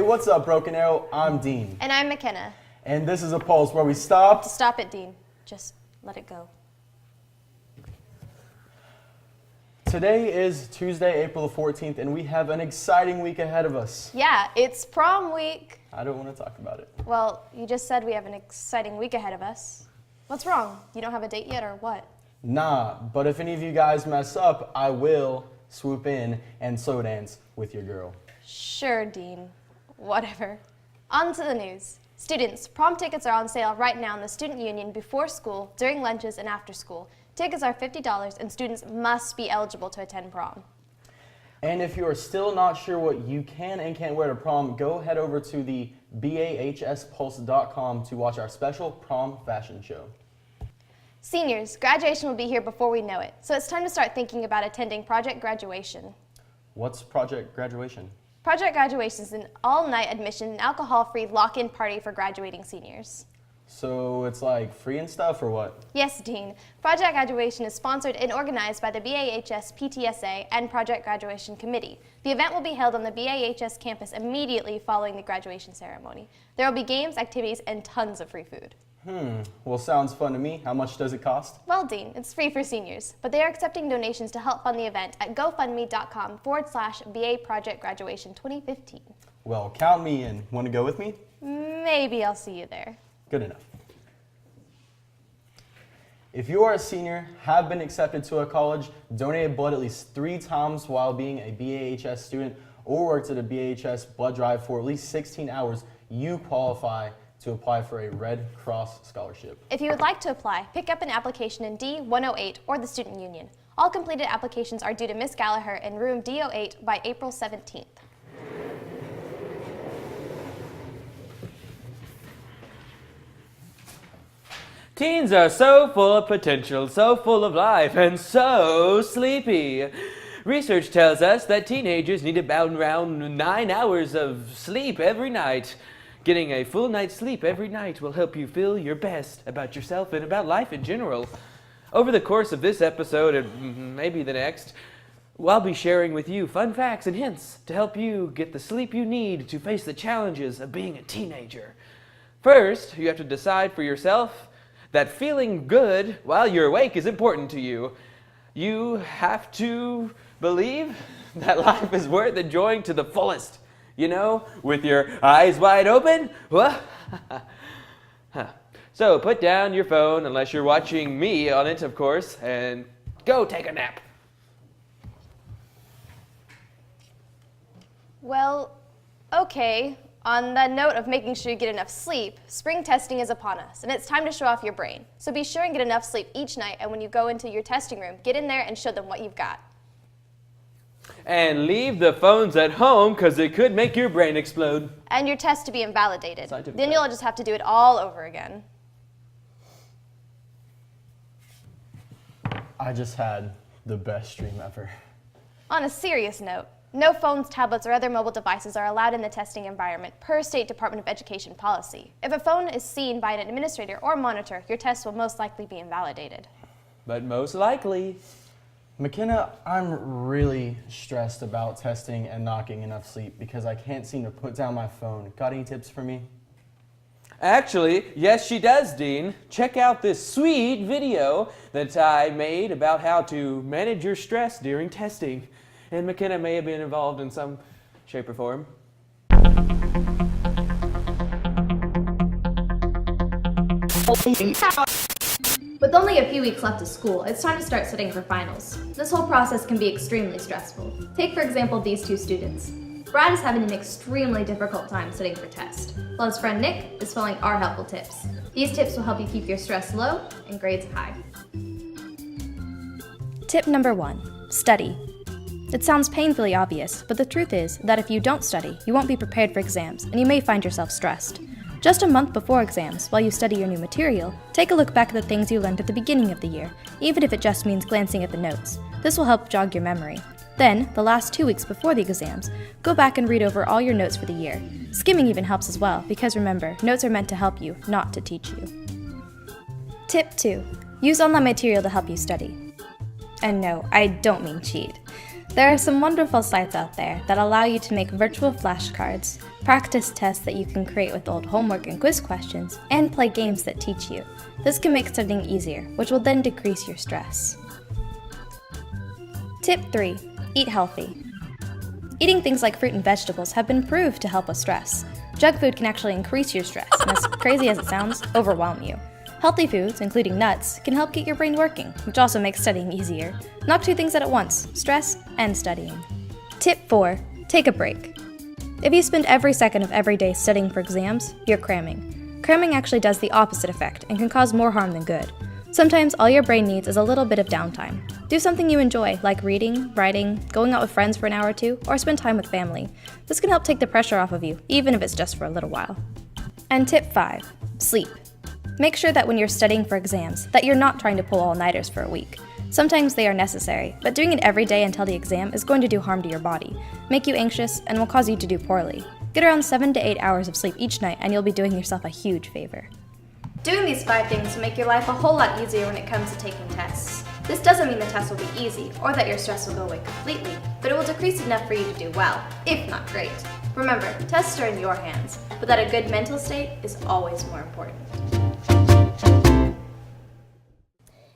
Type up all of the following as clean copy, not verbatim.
what's up, Broken Arrow? I'm Dean. And I'm McKenna. And this is a pulse where we stop. Stop it, Dean. Just let it go. Today is Tuesday, April the 14th, and we have an exciting week ahead of us. Yeah, it's prom week. I don't want to talk about it. Well, you just said we have an exciting week ahead of us. What's wrong? You don't have a date yet, or what? Nah, but if any of you guys mess up, I will swoop in and slow dance with your girl. Sure, Dean. Whatever. On to the news. Students, prom tickets are on sale right now in the Student Union before school, during lunches, and after school. Tickets are $50 and students must be eligible to attend prom. And if you are still not sure what you can and can't wear to prom, go head over to the BAHSpulse.com to watch our special prom fashion show. Seniors, graduation will be here before we know it, so it's time to start thinking about attending Project Graduation. What's Project Graduation? Project Graduation is an all-night admission and alcohol-free lock-in party for graduating seniors. So it's like free and stuff, or what? Yes, Dean. Project Graduation is sponsored and organized by the BAHS PTSA and Project Graduation Committee. The event will be held on the BAHS campus immediately following the graduation ceremony. There will be games, activities, and tons of free food. Well, sounds fun to me. How much does it cost? Well, Dean, it's free for seniors, but they are accepting donations to help fund the event at gofundme.com/BA Project Graduation 2015. Well, count me in. Want to go with me? Maybe I'll see you there. Good enough. If you are a senior, have been accepted to a college, donated blood at least 3 times while being a BAHS student, or worked at a BAHS blood drive for at least 16 hours, you qualify to apply for a Red Cross scholarship. If you would like to apply, pick up an application in D108 or the Student Union. All completed applications are due to Ms. Gallagher in room D08 by April 17th. Teens are so full of potential, so full of life, and so sleepy. Research tells us that teenagers need about around 9 hours of sleep every night. Getting a full night's sleep every night will help you feel your best about yourself and about life in general. Over the course of this episode, and maybe the next, I'll be sharing with you fun facts and hints to help you get the sleep you need to face the challenges of being a teenager. First, you have to decide for yourself that feeling good while you're awake is important to you. You have to believe that life is worth enjoying to the fullest. You know, with your eyes wide open. So put down your phone, unless you're watching me on it, of course, and go take a nap. Well, okay. On the note of making sure you get enough sleep, spring testing is upon us, and it's time to show off your brain. So be sure and get enough sleep each night, and when you go into your testing room, get in there and show them what you've got. And leave the phones at home, because it could make your brain explode. And your test to be invalidated. Scientific Then fact. you'll just have to do it all over again. I just had the best dream ever. On a serious note, no phones, tablets, or other mobile devices are allowed in the testing environment per State Department of Education policy. If a phone is seen by an administrator or monitor, your test will most likely be invalidated. But most likely. McKenna, I'm really stressed about testing and not getting enough sleep because I can't seem to put down my phone. Got any tips for me? Actually, yes she does, Dean. Check out this sweet video that I made about how to manage your stress during testing. And McKenna may have been involved in some shape or form. With only a few weeks left of school, it's time to start studying for finals. This whole process can be extremely stressful. Take for example these 2 students. Brad is having an extremely difficult time studying for test, while his friend Nick is following our helpful tips. These tips will help you keep your stress low and grades high. Tip number 1, study. It sounds painfully obvious, but the truth is that if you don't study, you won't be prepared for exams, and you may find yourself stressed. Just a month before exams, while you study your new material, take a look back at the things you learned at the beginning of the year, even if it just means glancing at the notes. This will help jog your memory. Then, the last 2 weeks before the exams, go back and read over all your notes for the year. Skimming even helps as well, because remember, notes are meant to help you, not to teach you. Tip 2. Use online material to help you study. And no, I don't mean cheat. There are some wonderful sites out there that allow you to make virtual flashcards, practice tests that you can create with old homework and quiz questions, and play games that teach you. This can make studying easier, which will then decrease your stress. Tip 3. Eat healthy. Eating things like fruit and vegetables have been proved to help with stress. Junk food can actually increase your stress, and as crazy as it sounds, overwhelm you. Healthy foods, including nuts, can help get your brain working, which also makes studying easier. Knock two things out at once, stress and studying. Tip 4. Take a break. If you spend every second of every day studying for exams, you're cramming. Cramming actually does the opposite effect and can cause more harm than good. Sometimes all your brain needs is a little bit of downtime. Do something you enjoy, like reading, writing, going out with friends for an hour or two, or spend time with family. This can help take the pressure off of you, even if it's just for a little while. And tip 5. Sleep. Make sure that when you're studying for exams, that you're not trying to pull all-nighters for a week. Sometimes they are necessary, but doing it every day until the exam is going to do harm to your body, make you anxious, and will cause you to do poorly. Get around 7 to 8 hours of sleep each night and you'll be doing yourself a huge favor. Doing these 5 things will make your life a whole lot easier when it comes to taking tests. This doesn't mean the test will be easy or that your stress will go away completely, but it will decrease enough for you to do well, if not great. Remember, tests are in your hands, but that a good mental state is always more important.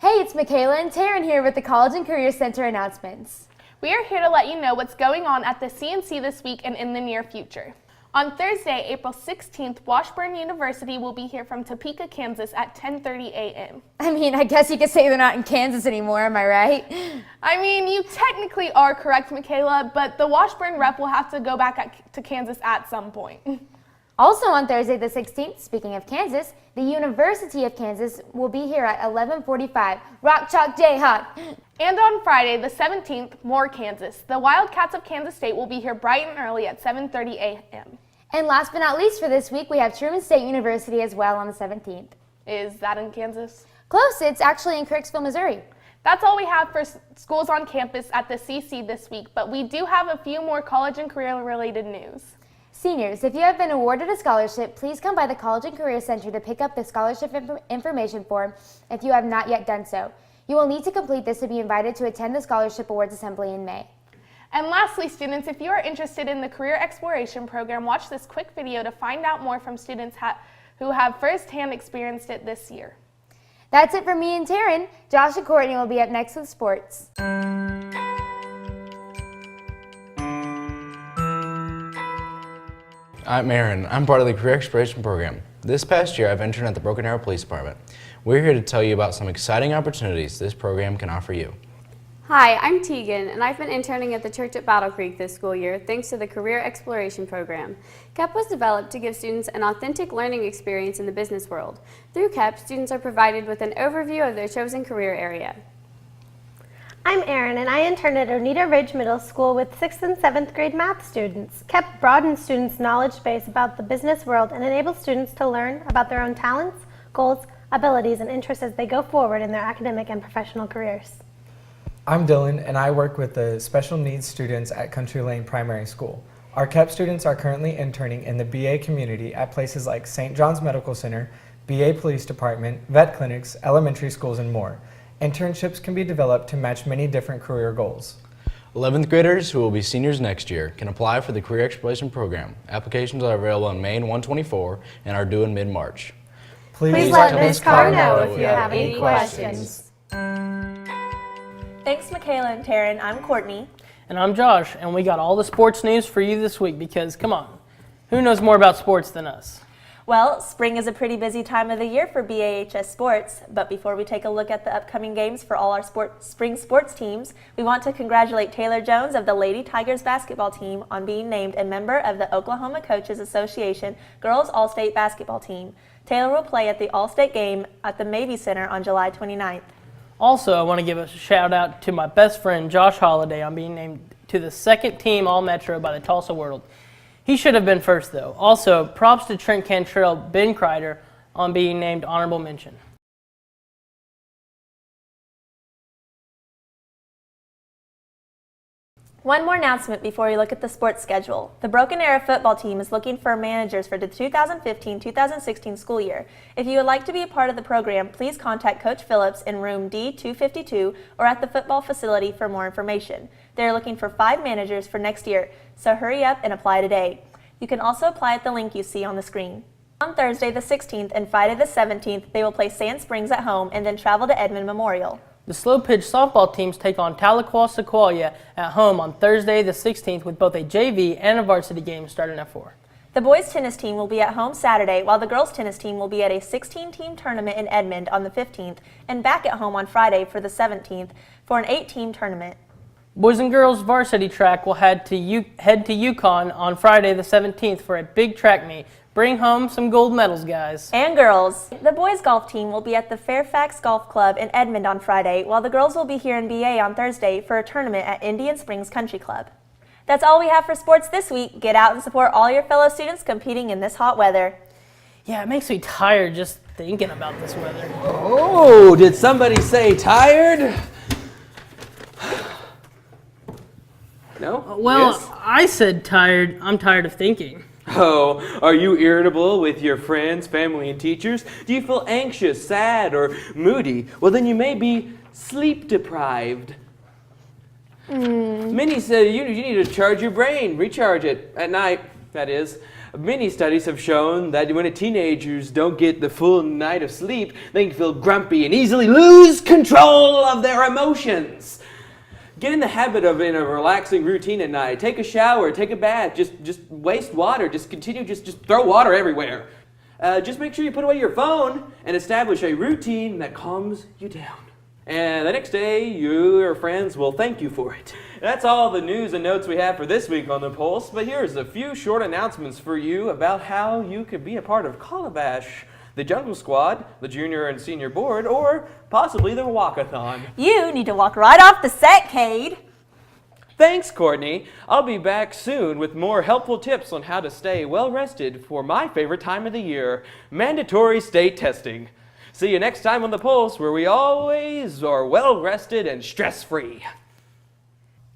Hey, it's Michaela and Taryn here with the College and Career Center announcements. We are here to let you know what's going on at the CNC this week and in the near future. On Thursday, April 16th, Washburn University will be here from Topeka, Kansas at 10:30 a.m. I mean, I guess you could say they're not in Kansas anymore, am I right? I mean, you technically are correct, Michaela, but the Washburn rep will have to go back to Kansas at some point. Also on Thursday the 16th, speaking of Kansas, the University of Kansas will be here at 11:45. Rock, chalk, Jayhawk. And on Friday, the 17th, more Kansas. The Wildcats of Kansas State will be here bright and early at 7:30 a.m. And last but not least for this week, we have Truman State University as well on the 17th. Is that in Kansas? Close, it's actually in Kirksville, Missouri. That's all we have for schools on campus at the CC this week, but we do have a few more college and career-related news. Seniors, if you have been awarded a scholarship, please come by the College and Career Center to pick up the scholarship information form if you have not yet done so. You will need to complete this to be invited to attend the Scholarship Awards Assembly in May. And lastly, students, if you are interested in the Career Exploration Program, watch this quick video to find out more from students who have firsthand experienced it this year. That's it for me and Taryn. Josh and Courtney will be up next with sports. I'm Aaron. I'm part of the Career Exploration Program. This past year, I've interned at the Broken Arrow Police Department. We're here to tell you about some exciting opportunities this program can offer you. Hi, I'm Tegan, and I've been interning at the church at Battle Creek this school year thanks to the Career Exploration Program. KEP was developed to give students an authentic learning experience in the business world. Through KEP, students are provided with an overview of their chosen career area. I'm Erin, and I interned at Oneida Ridge Middle School with 6th and 7th grade math students. KEP broadens students' knowledge base about the business world and enables students to learn about their own talents, goals, abilities, and interests as they go forward in their academic and professional careers. I'm Dylan, and I work with the special needs students at Country Lane Primary School. Our KEP students are currently interning in the BA community at places like St. John's Medical Center, BA Police Department, vet clinics, elementary schools, and more. Internships can be developed to match many different career goals. 11th graders who will be seniors next year can apply for the Career Exploration Program. Applications are available on Main 124 and are due in mid-March. Please let Ms. Carr know if you have any questions. Thanks, Michaela and Taryn. I'm Courtney. And I'm Josh, and we got all the sports news for you this week because, come on, who knows more about sports than us? Well, spring is a pretty busy time of the year for BAHS sports, but before we take a look at the upcoming games for all our spring sports teams, we want to congratulate Taylor Jones of the Lady Tigers basketball team on being named a member of the Oklahoma Coaches Association Girls All-State Basketball Team. Taylor will play at the All-State game at the Mavie Center on July 29th. Also, I want to give a shout out to my best friend Josh Holliday on being named to the second team All-Metro by the Tulsa World. He should have been first, though. Also, props to Trent Cantrell, Ben Kreider on being named honorable mention. One more announcement before we look at the sports schedule. The Broken Arrow football team is looking for managers for the 2015-2016 school year. If you would like to be a part of the program, please contact Coach Phillips in room D252 or at the football facility for more information. They are looking for 5 managers for next year, so hurry up and apply today. You can also apply at the link you see on the screen. On Thursday the 16th and Friday the 17th, they will play Sand Springs at home and then travel to Edmond Memorial. The slow pitch softball teams take on Tahlequah Sequoia at home on Thursday the 16th with both a JV and a varsity game starting at 4. The boys tennis team will be at home Saturday, while the girls tennis team will be at a 16-team tournament in Edmond on the 15th and back at home on Friday for the 17th for an 8-team tournament. Boys and girls varsity track will head to Yukon on Friday the 17th for a big track meet. Bring home some gold medals, guys. And girls. The boys golf team will be at the Fairfax Golf Club in Edmond on Friday, while the girls will be here in BA on Thursday for a tournament at Indian Springs Country Club. That's all we have for sports this week. Get out and support all your fellow students competing in this hot weather. Yeah, it makes me tired just thinking about this weather. Oh, did somebody say tired? No? Well, Yes? I said tired. I'm tired of thinking. Oh, are you irritable with your friends, family, and teachers? Do you feel anxious, sad, or moody? Well, then you may be sleep deprived. Many say you need to charge your brain, recharge it at night, that is. Many studies have shown that when teenagers don't get the full night of sleep, they can feel grumpy and easily lose control of their emotions. Get in the habit of in a relaxing routine at night. Take a shower, take a bath, just waste water, just throw water everywhere. Just make sure you put away your phone and establish a routine that calms you down. And the next day, your friends will thank you for it. That's all the news and notes we have for this week on The Pulse, but here's a few short announcements for you about how you could be a part of COLABASH, the Jungle Squad, the Junior and Senior Board, or possibly the Walk-a-thon. You need to walk right off the set, Cade. Thanks, Courtney. I'll be back soon with more helpful tips on how to stay well-rested for my favorite time of the year, mandatory state testing. See you next time on The Pulse, where we always are well-rested and stress-free.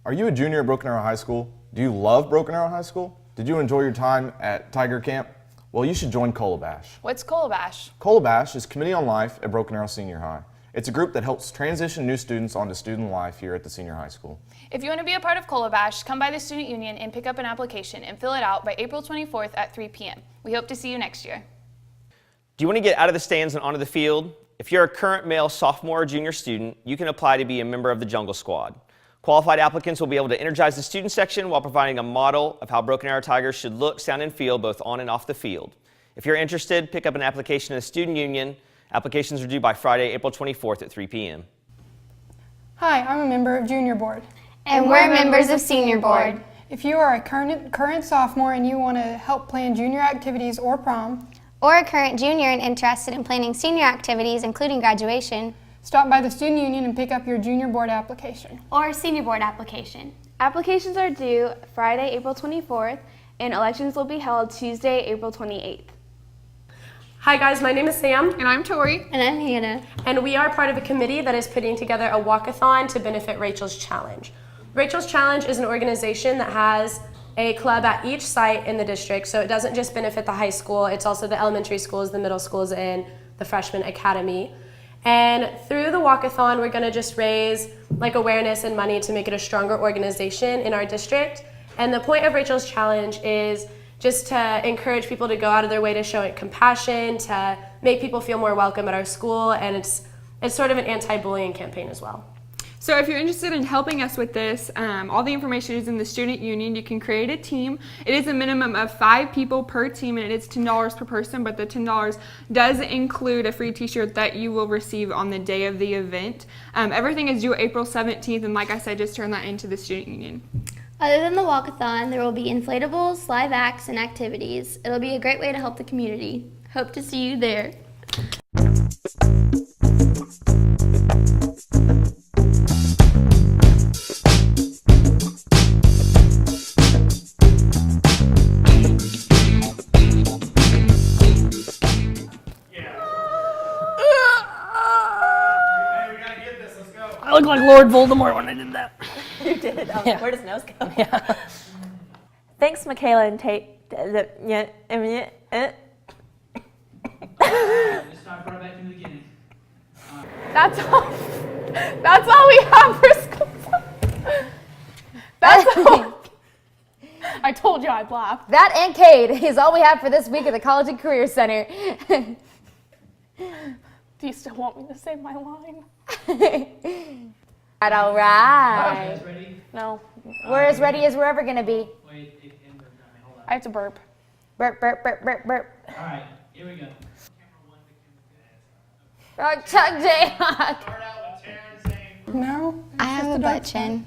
Are you a junior at Broken Arrow High School? Do you love Broken Arrow High School? Did you enjoy your time at Tiger Camp? Well, you should join COLABASH. What's COLABASH? COLABASH is Committee on Life at Broken Arrow Senior High. It's a group that helps transition new students onto student life here at the senior high school. If you want to be a part of COLABASH, come by the Student Union and pick up an application and fill it out by April 24th at 3 p.m. We hope to see you next year. Do you want to get out of the stands and onto the field? If you're a current male sophomore or junior student, you can apply to be a member of the Jungle Squad. Qualified applicants will be able to energize the student section while providing a model of how Broken Arrow Tigers should look, sound, and feel both on and off the field. If you're interested, pick up an application in the Student Union. Applications are due by Friday, April 24th at 3 p.m. Hi, I'm a member of Junior Board. And we're members of Senior Board. If you are a current sophomore and you want to help plan junior activities or prom, or a current junior and interested in planning senior activities, including graduation, stop by the Student Union and pick up your Junior Board application. or Senior Board application. Applications are due Friday, April 24th, and elections will be held Tuesday, April 28th. Hi guys, my name is Sam. And I'm Tori. And I'm Hannah. And we are part of a committee that is putting together a walk-a-thon to benefit Rachel's Challenge. Rachel's Challenge is an organization that has a club at each site in the district, so it doesn't just benefit the high school, it's also the elementary schools, the middle schools, and the freshman academy. And through the walk-a-thon, we're gonna just raise awareness and money to make it a stronger organization in our district. And the point of Rachel's Challenge is just to encourage people to go out of their way to show compassion, to make people feel more welcome at our school, and it's sort of an anti-bullying campaign as well. So if you're interested in helping us with this, all the information is in the Student Union. You can create a team. It is a minimum of 5 people per team, and it is $10 per person, but the $10 does include a free t-shirt that you will receive on the day of the event. Everything is due April 17th, and like I said, just turn that into the Student Union. Other than the walk-a-thon, there will be inflatables, live acts, and activities. It'll be a great way to help the community. Hope to see you there. I look like Lord Voldemort when I did that. You did? Oh, Yeah. where does nose go? Yeah. Thanks, Michaela and Tate. Let's start right back in the beginning. That's all. That's all we have for school. That's all. I told you I'd laugh. That and Cade is all we have for this week at the College and Career Center. Do you still want me to say my line? All right. Guys ready? No. We're as ready as we're ever going to be. Wait, hold I have to burp. Burp, burp, burp, burp, burp. on. All right, here we go. Oh, Chuck J. No. I have a butt chin.